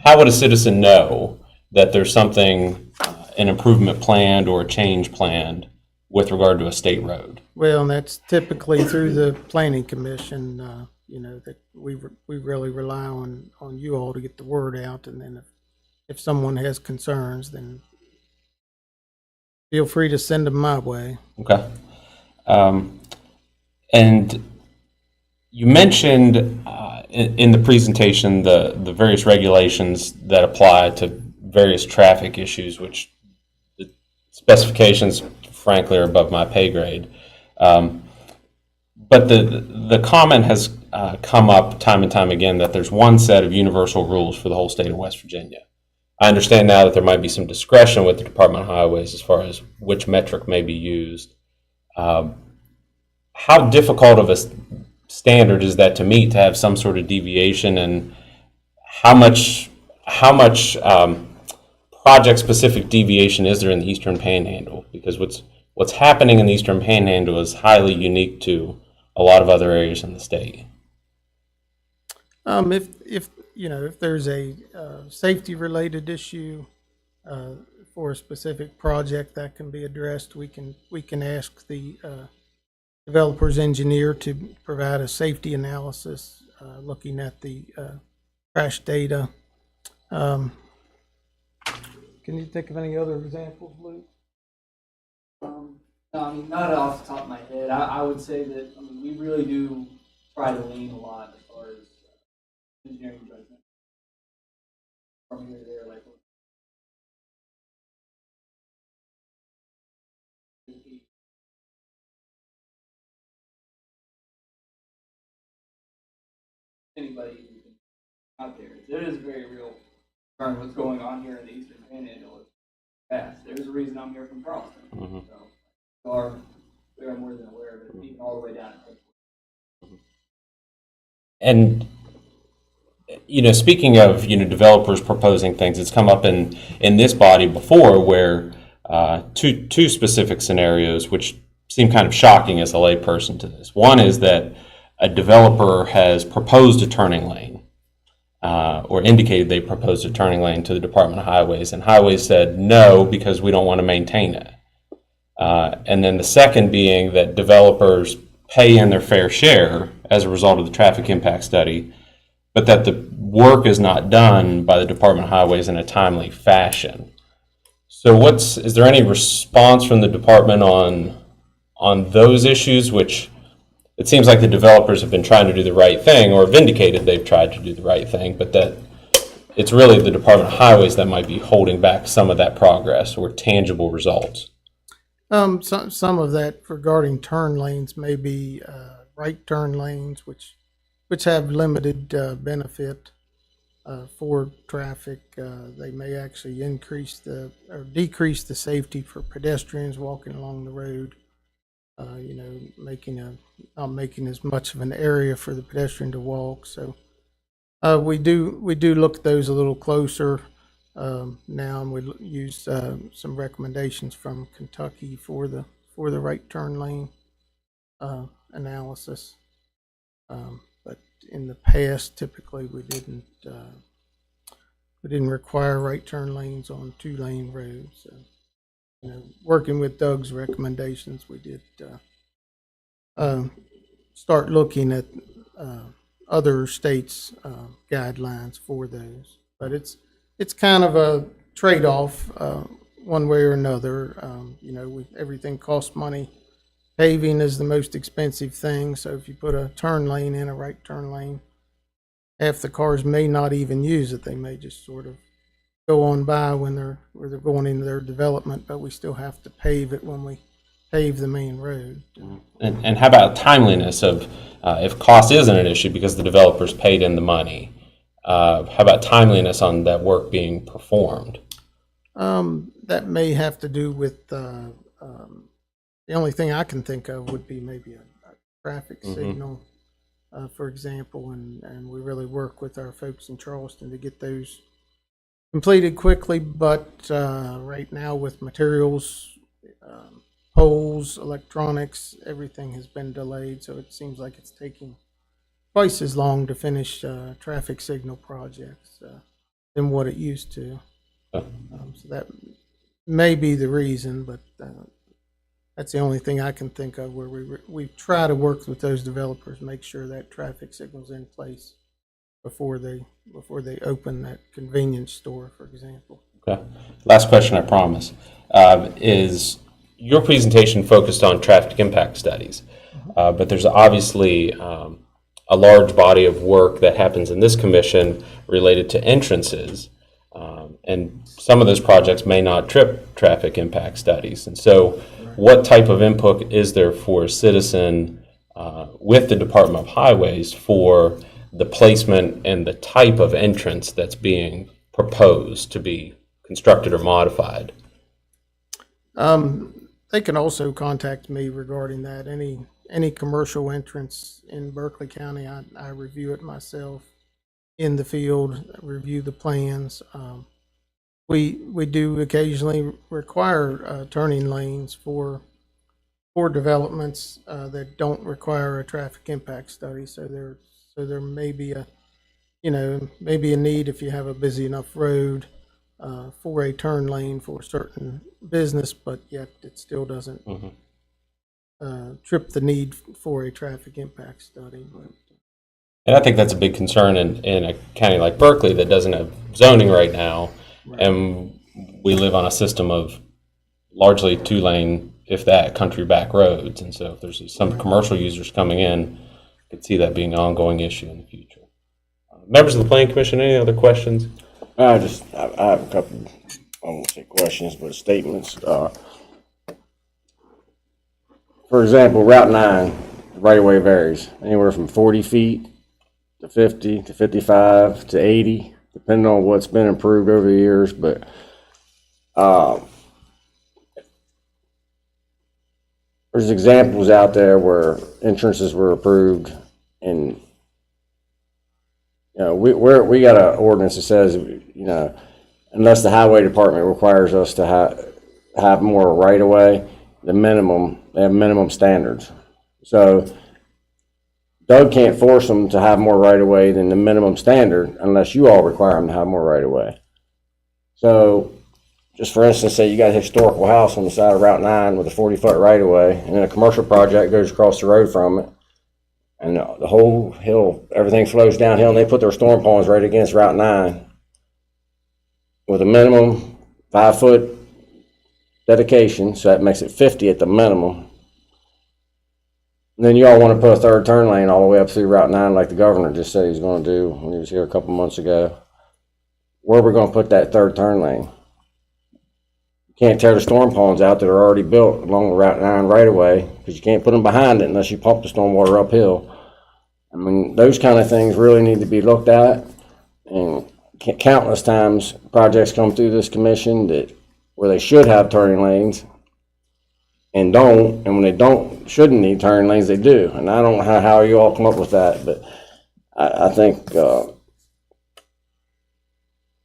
how would a citizen know that there's something, an improvement planned or a change planned with regard to a state road? Well, and that's typically through the planning commission, that we really rely on you all to get the word out. And then if someone has concerns, then feel free to send them my way. Okay. And you mentioned in the presentation the various regulations that apply to various traffic issues, which the specifications, frankly, are above my pay grade. But the comment has come up time and time again that there's one set of universal rules for the whole state of West Virginia. I understand now that there might be some discretion with the Department of Highways as far as which metric may be used. How difficult of a standard is that to meet, to have some sort of deviation, and how much project-specific deviation is there in the Eastern Panhandle? Because what's happening in the Eastern Panhandle is highly unique to a lot of other areas in the state. If there's a safety-related issue for a specific project that can be addressed, we can ask the developer's engineer to provide a safety analysis looking at the crash data. Can you think of any other examples, Luke? No, I mean, not off the top of my head. I would say that, I mean, we really do try to lean a lot as far as engineering judgment from here to there. Like, anybody who can out there, it is very real concern what's going on here in the Eastern Panhandle. It's fast. There's a reason I'm here from Charleston. Mm-hmm. So we are more than aware of it, even all the way down. And speaking of developers proposing things, it's come up in this body before where two specific scenarios which seem kind of shocking as a layperson to this. One is that a developer has proposed a turning lane or indicated they proposed a turning lane to the Department of Highways, and Highways said no because we don't want to maintain it. And then the second being that developers pay in their fair share as a result of the traffic impact study, but that the work is not done by the Department of Highways in a timely fashion. So is there any response from the department on those issues, which it seems like the developers have been trying to do the right thing or have indicated they've tried to do the right thing, but that it's really the Department of Highways that might be holding back some of that progress or tangible results? Some of that regarding turn lanes may be right turn lanes, which have limited benefit for traffic. They may actually increase or decrease the safety for pedestrians walking along the road. Not making as much of an area for the pedestrian to walk. So we do look at those a little closer now, and we use some recommendations from Kentucky for the right turn lane analysis. But in the past, typically we didn't require right turn lanes on 2-lane roads. So. working with Doug's recommendations, we did start looking at other states' guidelines for those. But it's kind of a trade-off, one way or another. Everything costs money. Paving is the most expensive thing, so if you put a turn lane in, a right turn lane, half the cars may not even use it. They may just sort of go on by when they're going into their development, but we still have to pave it when we pave the main road. And how about timeliness of, if cost isn't an issue because the developers paid in the money, how about timeliness on that work being performed? That may have to do with, the only thing I can think of would be maybe a traffic signal, for example, and we really work with our folks in Charleston to get those completed quickly, but right now with materials, poles, electronics, everything has been delayed, so it seems like it's taking twice as long to finish traffic signal projects than what it used to. So that may be the reason, but that's the only thing I can think of where we try to work with those developers, make sure that traffic signal's in place before they open that convenience store, for example. Okay. Last question, I promise. Is your presentation focused on traffic impact studies? But there's obviously a large body of work that happens in this commission related to entrances. And some of those projects may not trip traffic impact studies. And so what type of input is there for a citizen with the Department of Highways for the placement and the type of entrance that's being proposed to be constructed or modified? They can also contact me regarding that. Any commercial entrance in Berkeley County, I review it myself in the field, review the plans. We do occasionally require turning lanes for developments that don't require a traffic impact study. So there may be a need if you have a busy enough road for a turn lane for a certain business, but yet it still doesn't trip the need for a traffic impact study. And I think that's a big concern in a county like Berkeley that doesn't have zoning right now. Right. And we live on a system of largely two-lane, if that, country back roads. And so if there's some commercial users coming in, I could see that being an ongoing issue in the future. Members of the Planning Commission, any other questions? I have a couple, I won't say questions, but statements. For example, Route 9, the right-of-way varies anywhere from 40 feet to 50 to 55 to 80, depending on what's been improved over the years. But there's examples out there where entrances were approved, and we got an ordinance that says, unless the highway department requires us to have more right of way, they have minimum standards. So Doug can't force them to have more right of way than the minimum standard unless you all require them to have more right of way. So just for instance, say you got a historical house on the side of Route 9 with a 40-foot right of way, and then a commercial project goes across the road from it, and the whole hill, everything flows downhill, and they put their storm ponds right against Route 9 with a minimum 5-foot dedication, so that makes it 50 at the minimum. And then you all want to put a third turn lane all the way up through Route 9 like the governor just said he was going to do when he was here a couple months ago. Where are we going to put that third turn lane? You can't tear the storm ponds out that are already built along the Route 9 right away, because you can't put them behind it unless you pump the storm water uphill. I mean, those kind of things really need to be looked at. And countless times projects come through this commission where they should have turning lanes and don't, and when they shouldn't need turning lanes, they do. And I don't know how you all come up with that, but I think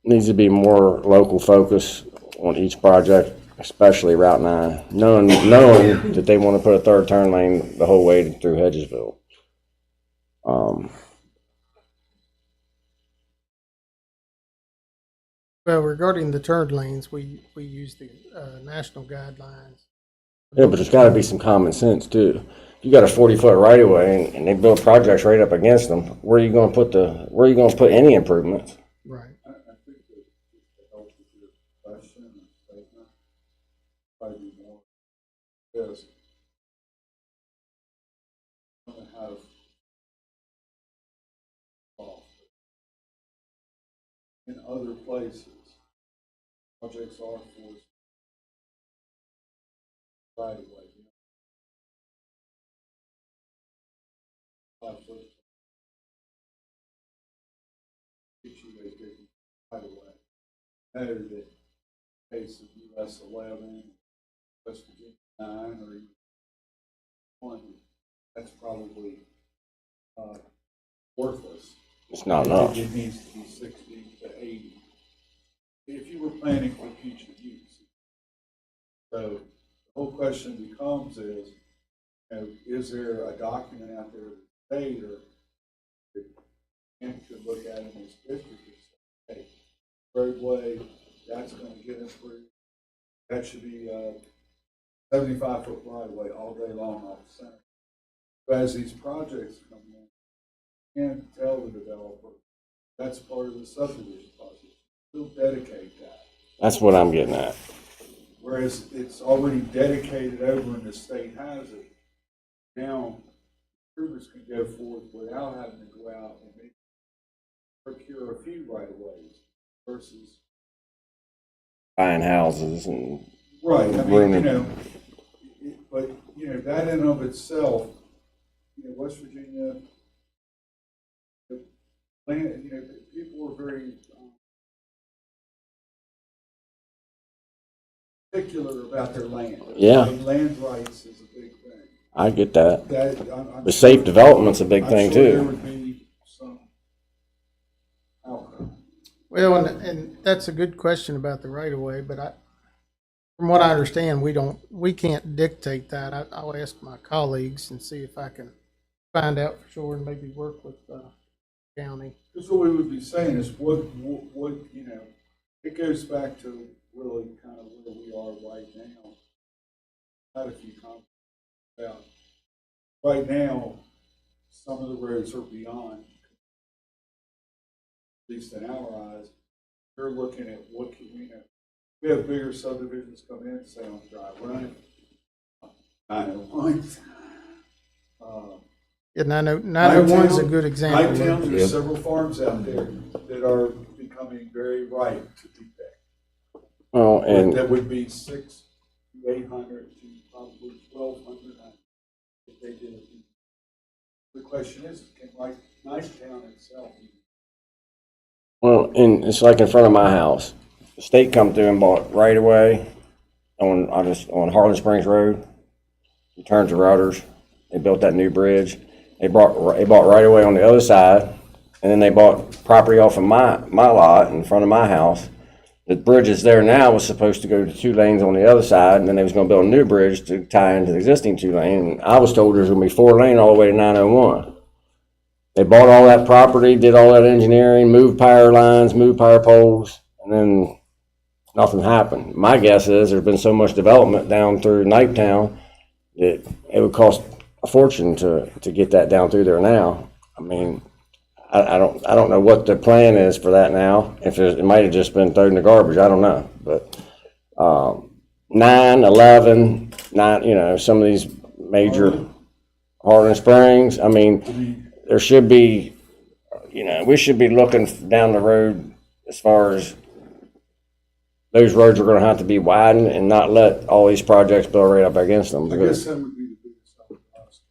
needs to be more local focus on each project, especially Route 9, knowing that they want to put a third turn lane the whole way through Hedgesville. Well, regarding the turn lanes, we use the national guidelines. Yeah, but there's gotta be some common sense too. If you got a 40-foot right of way and they build projects right up against them, where are you gonna put any improvements? Right. I think that just to help with your question and statement, probably more is going to have in other places, projects are forced right away. 5 foot situated right away. Know that case of US 11, West Virginia 9, or even 20, that's probably worthless. It's not enough. It needs to be 60 to 80. If you were planning for future use. So the whole question becomes is, is there a document out there that state or you could look at in this district and say, hey, roadway, that's going to get improved. That should be 75-foot right of way all day long off the center. But as these projects come in, you can't tell the developer that's part of the subdivision process. We'll dedicate that. That's what I'm getting at. Whereas it's already dedicated over and the state has it. Now, improvements can go forth without having to go out and maybe procure a few right of ways versus Buying houses and right. I mean, ruining. But that in and of itself, West Virginia, land, people are very particular about their land. Yeah. And land rights is a big thing. I get that. I'm The safe development's a big thing sure there too. would be some outcome. Well, and that's a good question about the right of way, but from what I understand, we can't dictate that. I'll ask my colleagues and see if I can find out for sure and maybe work with the county. Because what we would be saying is what it goes back to really kind of where we are right now. Had a few comments about right now, some of the roads are beyond, at least in our eyes. We're looking at what can we have bigger subdivisions come in, say on Drive Run, 901. Yeah, 901's a good example. Nighttown, there's several farms out there that are becoming very ripe to be picked. Oh, and That would be 600 to 800 to probably 1,200 if they did it. The question is, can Nighttown itself? well, and it's like in front of my house. The state come through and bought right away on Harlan Springs Road. You turn to Routers. They built that new bridge. They bought right away on the other side, and then they bought property off of my lot in front of my house. The bridge is there now was supposed to go to 2 lanes on the other side, and then they was going to build a new bridge to tie into the existing 2 lane. And I was told there's going to be 4 lane all the way to 901. They bought all that property, did all that engineering, moved power lines, moved power poles, and then nothing happened. My guess is there's been so much development down through Nighttown that it would cost a fortune to get that down through there now. I mean, I don't know what the plan is for that now. If it might have just been thrown in the garbage, I don't know. But 9, 11, 9, some of these major Harlan Springs. I mean, there should be, we should be looking down the road as far as those roads are going to have to be widened and not let all these projects build right up against them. I guess that would be the biggest help for us.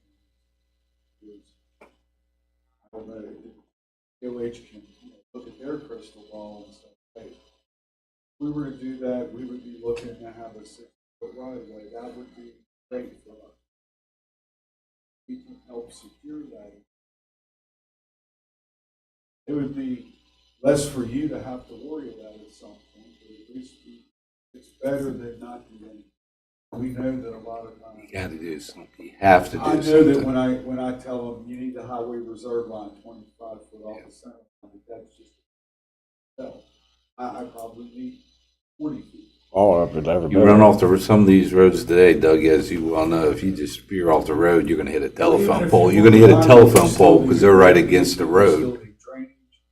I don't know, DOH can look at their crystal ball and say, hey, if we were to do that, we would be looking to have a 6-foot right of way. That would be great for us. We can help secure that. It would be less for you to have to worry about at some point, but at least it's better than not doing. We know that a lot of times. You got to do something. You have to do I know something. that when I tell them you need the highway reserve line 25 foot off the center line, that's just I probably need 40 feet. All up at every You run off some of these roads today, Doug, as you well know, if you just veer off the road, you're gonna hit a telephone pole. You're gonna hit a telephone pole because they're right against the road. Drainage,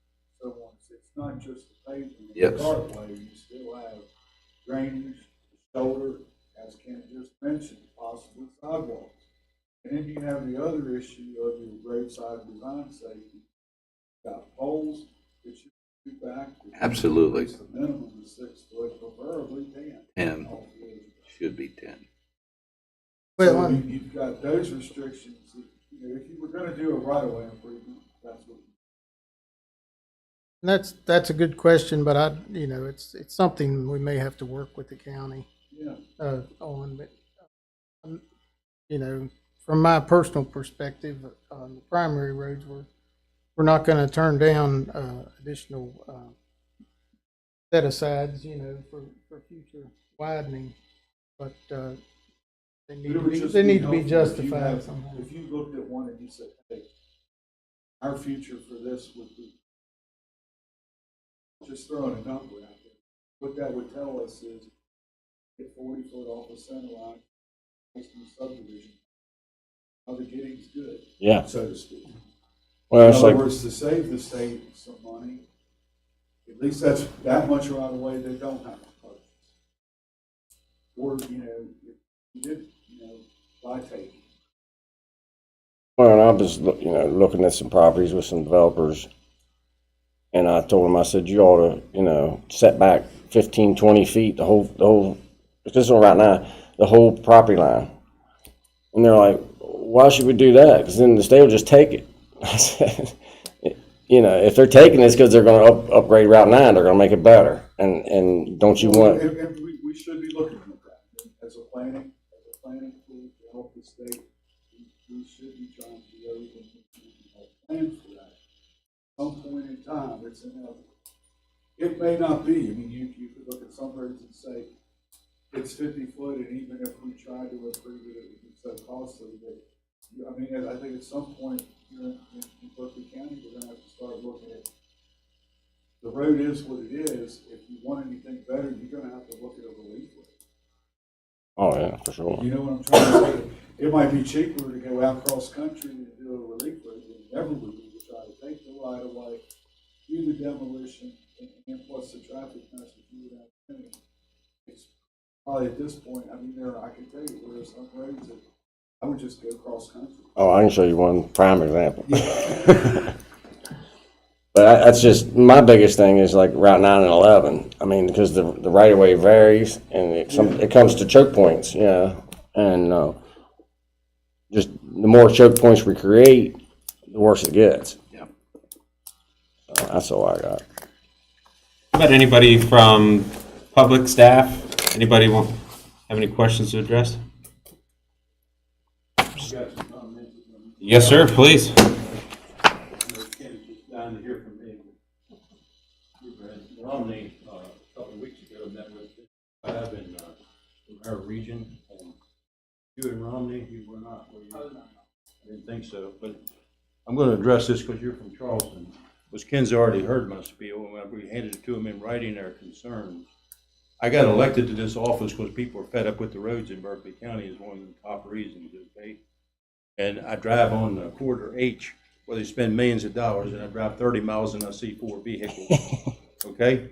so on. It's not just the pavement. Yes. The carway, you still have drainage, shoulder, as Ken just mentioned, possibly sidewalks. And then you have the other issue of your roadside design safety. You've got poles that should be back. Absolutely. The minimum is 6 foot, preferably 10. 10, should be 10. Well, So you've got those restrictions. You know, if you were gonna do a right-of-way improvement, that's what. that's a good question, but it's something we may have to work with the county Yeah. on. But from my personal perspective, on the primary roads, we're not going to turn down additional set-asides, for future widening, but they need to be justified somehow. If you looked at one and you said, hey, our future for this would be, just throwing a number out there, what that would tell us is, get 40 foot off the center line, next to the subdivision, how the getting's good, Yeah. so to speak. Well, In it's other like, words, to save the state some money, at least that's that much right away they don't have to purchase. Or, if you did, buy take. well, I was, looking at some properties with some developers, and I told them, I said, you ought to, set back 15, 20 feet, the whole, this one right now, the whole property line. And they're like, why should we do that? Because then the state will just take it. I said, if they're taking this because they're going to upgrade Route 9, they're going to make it better. And don't you want? And we should be looking at that as a planning tool to help the state. We should be trying to do everything we can to plan for that. At some point in time, it's inevitable. It may not be. I mean, you could look at some roads and say it's 50 foot, and even if we tried to improve it, it would be so costly that. I mean, I think at some point here in Berkeley County, we're going to have to start looking at the road is what it is. If you want anything better, you're going to have to look at a relief road. Oh, yeah, for sure. You know what I'm trying to say? It might be cheaper to go out cross country and do a relief road than ever would be to try to take the right of way, do the demolition, and plus the traffic message you would have. It's probably at this point, I mean, I can tell you there are some roads that I would just go cross country. Oh, I can show you one prime example. But that's just, my biggest thing is like Route 9 and 11. I mean, because the right-of-way varies, and it comes to choke points, and just the more choke points we create, the worse it gets. Yeah. So that's all I got. How about anybody from public staff? Anybody have any questions to address? Yes, sir, please. Down to hear from me. Romney, a couple of weeks ago, met with Fab in our region. And you and Romney, you were not, were you? I didn't think so, but I'm going to address this because you're from Charleston. Because Ken's already heard my spiel, and when we handed it to him in writing our concerns. I got elected to this office because people are fed up with the roads in Berkeley County is one of the top reasons, okay? And I drive on the corridor H where they spend millions of dollars, and I drive 30 miles and I see 4 vehicles, okay?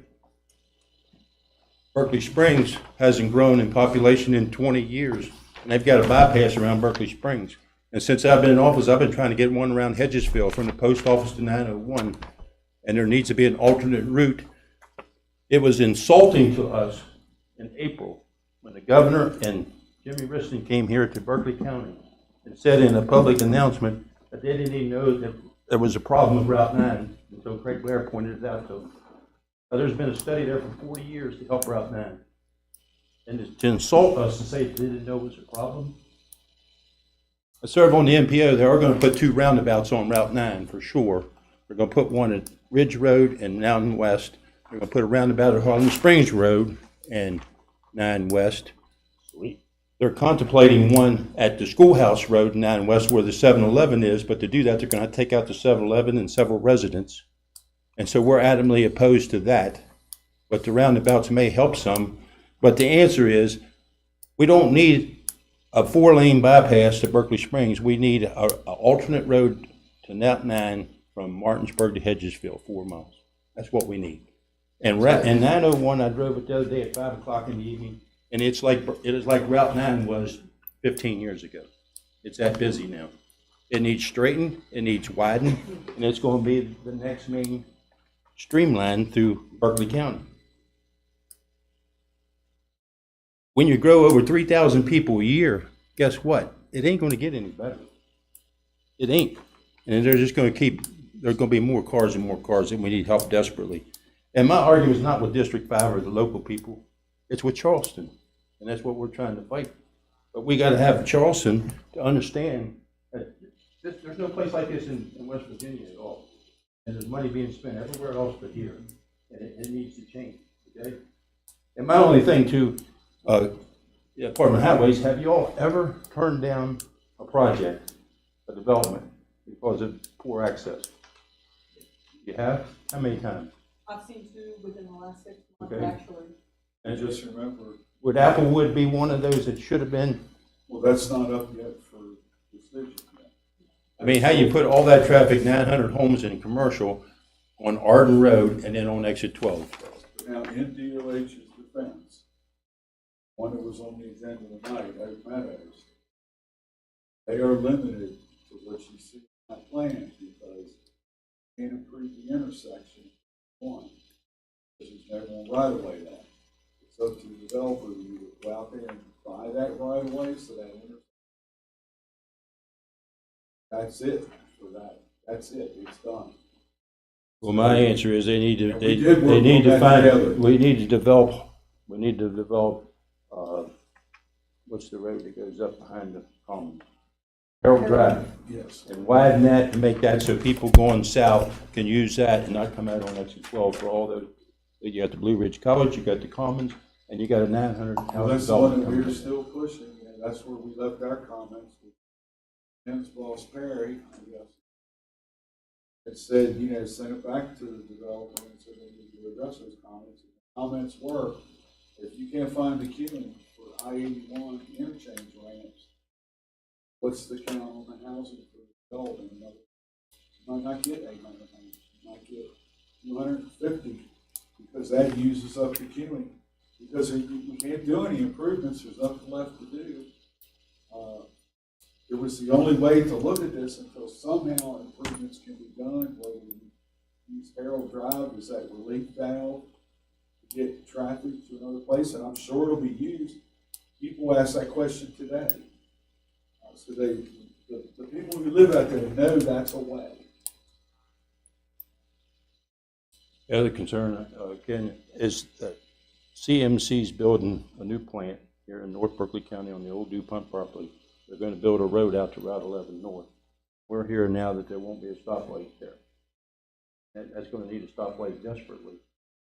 Berkeley Springs hasn't grown in population in 20 years, and they've got a bypass around Berkeley Springs. And since I've been in office, I've been trying to get one around Hedgesville from the post office to 901, and there needs to be an alternate route. It was insulting to us in April when the governor and Jimmy Riston came here to Berkeley County and said in a public announcement that they didn't even know that there was a problem with Route 9 until Craig Blair pointed it out to them. Now, there's been a study there for 40 years to help Route 9. And to insult us and say they didn't know it was a problem. I serve on the MPO. They are going to put 2 roundabouts on Route 9 for sure. They're going to put one at Ridge Road and Mountain West. They're going to put a roundabout at Harlem Springs Road and 9 West. Sweet. They're contemplating one at the Schoolhouse Road, 9 West, where the 7-Eleven is, but to do that, they're going to take out the 7-Eleven and several residents. And so we're adamantly opposed to that. but the roundabouts may help some. But the answer is, we don't need a 4-lane bypass to Berkeley Springs. We need a alternate road to Route 9 from Martinsburg to Hedgesville, 4 miles. That's what we need. And 901, I drove it the other day at 5 o'clock in the evening, and it is like Route 9 was 15 years ago. It's that busy now. It needs straightened, it needs widened, and it's going to be the next main streamline through Berkeley County. When you grow over 3,000 people a year, guess what? It ain't going to get any better. It ain't. And they're just going to keep, there's going to be more cars and more cars, and we need help desperately. And my argument is not with District 5 or the local people. It's with Charleston, and that's what we're trying to fight. But we got to have Charleston to understand that there's no place like this in West Virginia at all. And there's money being spent everywhere else but here. And it needs to change, okay? And my only thing too, Department of Highways, have you all ever turned down a project, a development, because of poor access? You have? How many times? I've seen 2 within the last 6 months, Okay. actually. And just remember, Would Applewood be one of those that should have been? well, that's not up yet for decision yet. I mean, how you put all that traffic, 900 homes in commercial, on Arden Road and then on exit 12? Now, in DOH's defense, one that was on the agenda tonight, Oak Meadows, they are limited to what you see in that plan because you can't improve the intersection, one, because there's never a right of way there. It's up to the developer to either go out there and buy that right of way so that intersection. That's it for that. That's it. It's done. Well, my answer is they need to, And they we did work need on to that find, together. we need to develop, what's the road that goes up behind the commons? Harold Drive. Yes. And widen that to make that so people going south can use that and not come out on exit 12 for all those. You got the Blue Ridge College, you got the commons, and you got a 900 Well, house that's the one that development. we're coming. still pushing, and that's where we left our comments with Jim's boss Perry, I guess. It said, send it back to the developer and said they need to address those comments. And the comments were, if you can't find the queuing for I-81 interchange ramps, what's the count on the housing for development? You might not get 800 homes, you might get 250, because that uses up the queuing. Because you can't do any improvements, there's nothing left to do. It was the only way to look at this until somehow improvements can be done, whether we use Harold Drive as that relief valve to get traffic to another place, and I'm sure it'll be used. People ask that question today. So the people who live out there know that's a way. The other concern, Ken, is that CMC's building a new plant here in North Berkeley County on the old DuPont property. They're going to build a road out to Route 11 North. We're hearing now that there won't be a stoplight there. That's going to need a stoplight desperately.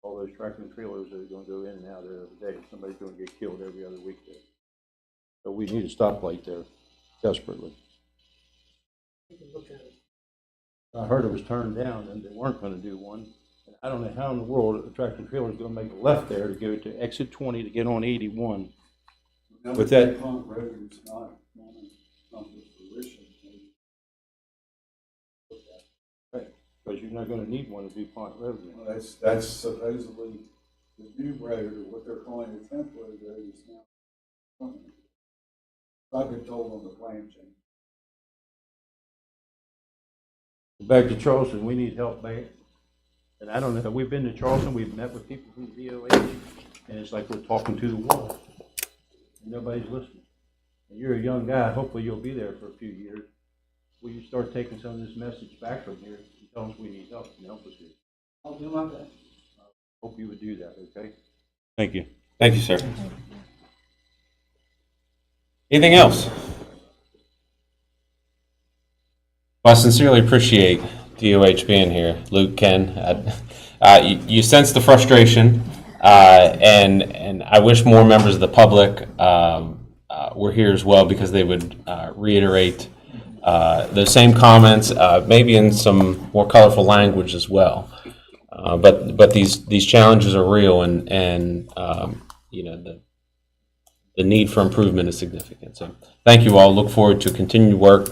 All those tractor trailers that are going to go in and out there every day. Somebody's going to get killed every other week there. So we need a stoplight there desperately. I heard it was turned down and they weren't going to do one. And I don't know how in the world a tractor trailer is going to make a left there to go to exit 20 to get on 81. Now, With the that, DuPont road is not going to come to fruition. because you're not going to need one at DuPont Road. Well, that's supposedly the new road, or what they're calling the temporary road, is now permanent. I've been told on the plan change. Back to Charleston, we need help bad. And I don't know, we've been to Charleston, we've met with people from DOH, and it's like we're talking to the wall. And nobody's listening. And you're a young guy, hopefully you'll be there for a few years. Will you start taking some of this message back from here and tell us we need help and help us here? I'll do my best. Hope you would do that, okay? Thank you. Thank you, sir. Anything else? Well, I sincerely appreciate DOH being here. Luke, Ken, you sense the frustration, and I wish more members of the public were here as well, because they would reiterate those same comments, maybe in some more colorful language as well. But these challenges are real, and you know, the need for improvement is significant. So thank you all. Look forward to continued work.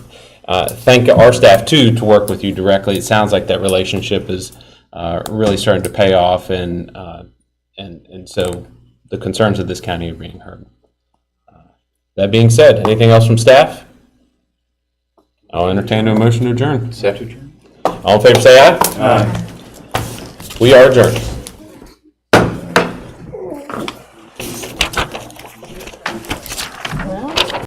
Thank our staff too to work with you directly. It sounds like that relationship is really starting to pay off, and so the concerns of this county are being heard. That being said, anything else from staff? I'll entertain a motion to adjourn. Set to adjourn. All in favor, say aye. Aye. We are adjourned.